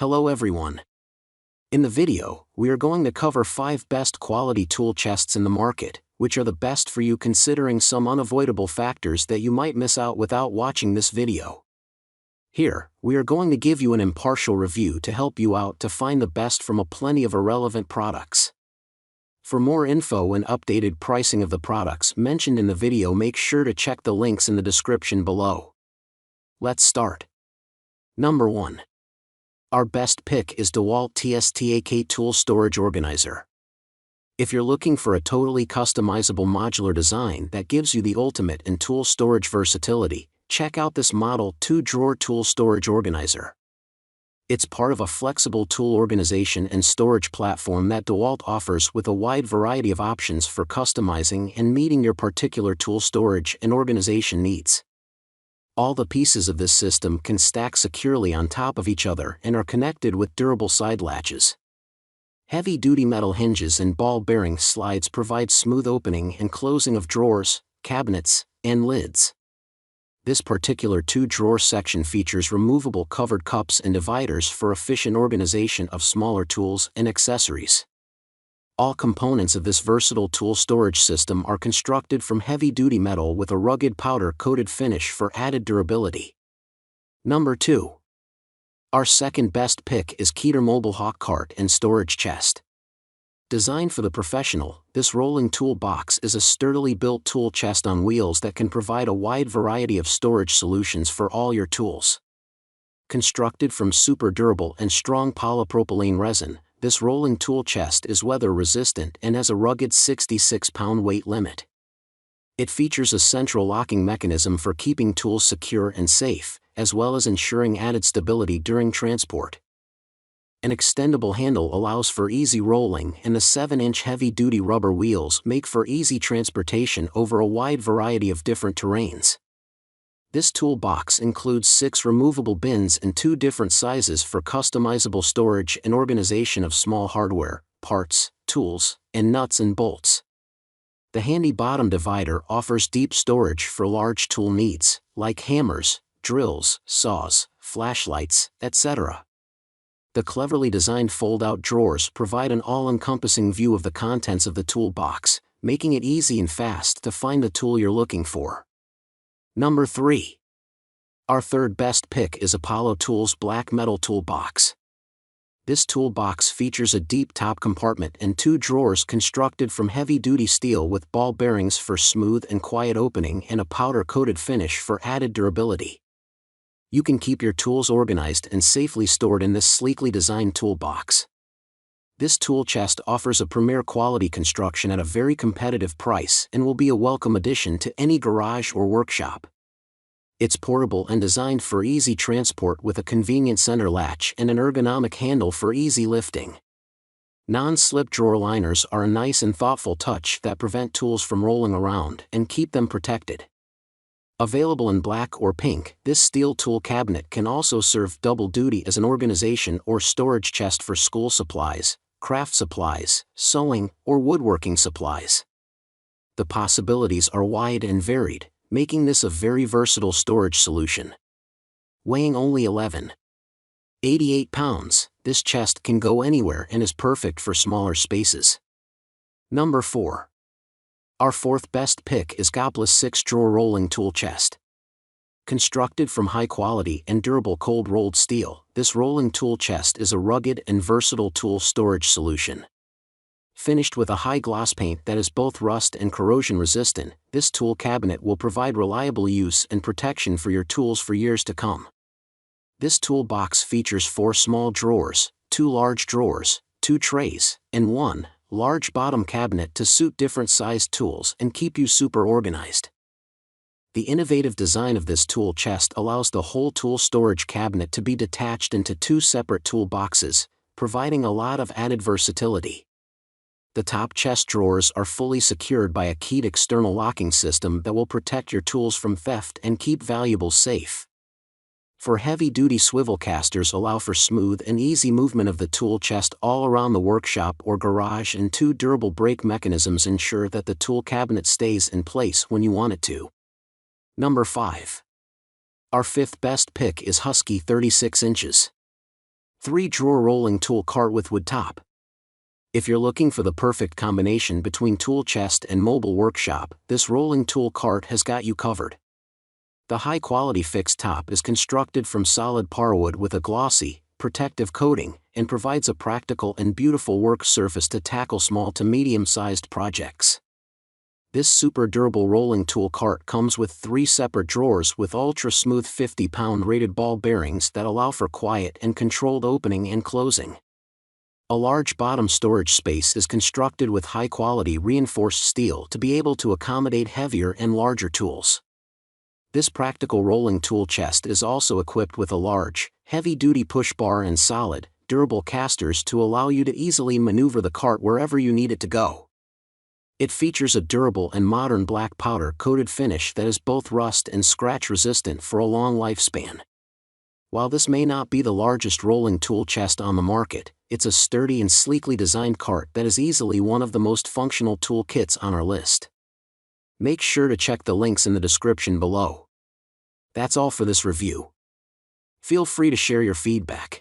Hello everyone. In the video, we are going to cover 5 best quality tool chests in the market, which are the best for you considering some unavoidable factors that you might miss out without watching this video. Here, we are going to give you an impartial review to help you out to find the best from a plenty of irrelevant products. For more info and updated pricing of the products mentioned in the video, make sure to check the links in the description below. Let's start. Number 1. Our best pick is DeWalt TSTAK Tool Storage Organizer. If you're looking for a totally customizable modular design that gives you the ultimate in tool storage versatility, check out this model 2-drawer tool storage organizer. It's part of a flexible tool organization and storage platform that DeWalt offers with a wide variety of options for customizing and meeting your particular tool storage and organization needs. All the pieces of this system can stack securely on top of each other and are connected with durable side latches. Heavy-duty metal hinges and ball bearing slides provide smooth opening and closing of drawers, cabinets, and lids. This particular 2-drawer section features removable covered cups and dividers for efficient organization of smaller tools and accessories. All components of this versatile tool storage system are constructed from heavy-duty metal with a rugged powder-coated finish for added durability. Number 2. Our second best pick is Keter Mobile Hawk Cart and Storage Chest. Designed for the professional, this rolling tool box is a sturdily built tool chest on wheels that can provide a wide variety of storage solutions for all your tools. Constructed from super durable and strong polypropylene resin, this rolling tool chest is weather-resistant and has a rugged 66-pound weight limit. It features a central locking mechanism for keeping tools secure and safe, as well as ensuring added stability during transport. An extendable handle allows for easy rolling, and the 7-inch heavy-duty rubber wheels make for easy transportation over a wide variety of different terrains. This toolbox includes 6 removable bins in 2 different sizes for customizable storage and organization of small hardware, parts, tools, and nuts and bolts. The handy bottom divider offers deep storage for large tool needs, like hammers, drills, saws, flashlights, etc. The cleverly designed fold-out drawers provide an all-encompassing view of the contents of the toolbox, making it easy and fast to find the tool you're looking for. Number 3. Our third best pick is Apollo Tools Black Metal Toolbox. This toolbox features a deep top compartment and 2 drawers constructed from heavy-duty steel with ball bearings for smooth and quiet opening and a powder-coated finish for added durability. You can keep your tools organized and safely stored in this sleekly designed toolbox. This tool chest offers a premier quality construction at a very competitive price and will be a welcome addition to any garage or workshop. It's portable and designed for easy transport with a convenient center latch and an ergonomic handle for easy lifting. Non-slip drawer liners are a nice and thoughtful touch that prevent tools from rolling around and keep them protected. Available in black or pink, this steel tool cabinet can also serve double duty as an organization or storage chest for school supplies, craft supplies, sewing, or woodworking supplies. The possibilities are wide and varied, making this a very versatile storage solution. Weighing only 11.88 pounds, this chest can go anywhere and is perfect for smaller spaces. Number 4. Our fourth best pick is Goplus 6-drawer rolling tool chest. Constructed from high-quality and durable cold-rolled steel, this rolling tool chest is a rugged and versatile tool storage solution. Finished with a high gloss paint that is both rust and corrosion resistant, this tool cabinet will provide reliable use and protection for your tools for years to come. This toolbox features 4 small drawers, 2 large drawers, 2 trays, and 1 large bottom cabinet to suit different sized tools and keep you super organized. The innovative design of this tool chest allows the whole tool storage cabinet to be detached into 2 separate toolboxes, providing a lot of added versatility. The top chest drawers are fully secured by a keyed external locking system that will protect your tools from theft and keep valuables safe. For heavy-duty swivel casters allow for smooth and easy movement of the tool chest all around the workshop or garage, and 2 durable brake mechanisms ensure that the tool cabinet stays in place when you want it to. Number 5. Our fifth best pick is Husky 36 inches. 3-drawer rolling tool cart with wood top. If you're looking for the perfect combination between tool chest and mobile workshop, this rolling tool cart has got you covered. The high-quality fixed top is constructed from solid parwood with a glossy, protective coating, and provides a practical and beautiful work surface to tackle small to medium-sized projects. This super durable rolling tool cart comes with 3 separate drawers with ultra-smooth 50-pound rated ball bearings that allow for quiet and controlled opening and closing. A large bottom storage space is constructed with high-quality reinforced steel to be able to accommodate heavier and larger tools. This practical rolling tool chest is also equipped with a large, heavy-duty push bar and solid, durable casters to allow you to easily maneuver the cart wherever you need it to go. It features a durable and modern black powder-coated finish that is both rust and scratch-resistant for a long lifespan. While this may not be the largest rolling tool chest on the market, it's a sturdy and sleekly designed cart that is easily one of the most functional tool kits on our list. Make sure to check the links in the description below. That's all for this review. Feel free to share your feedback.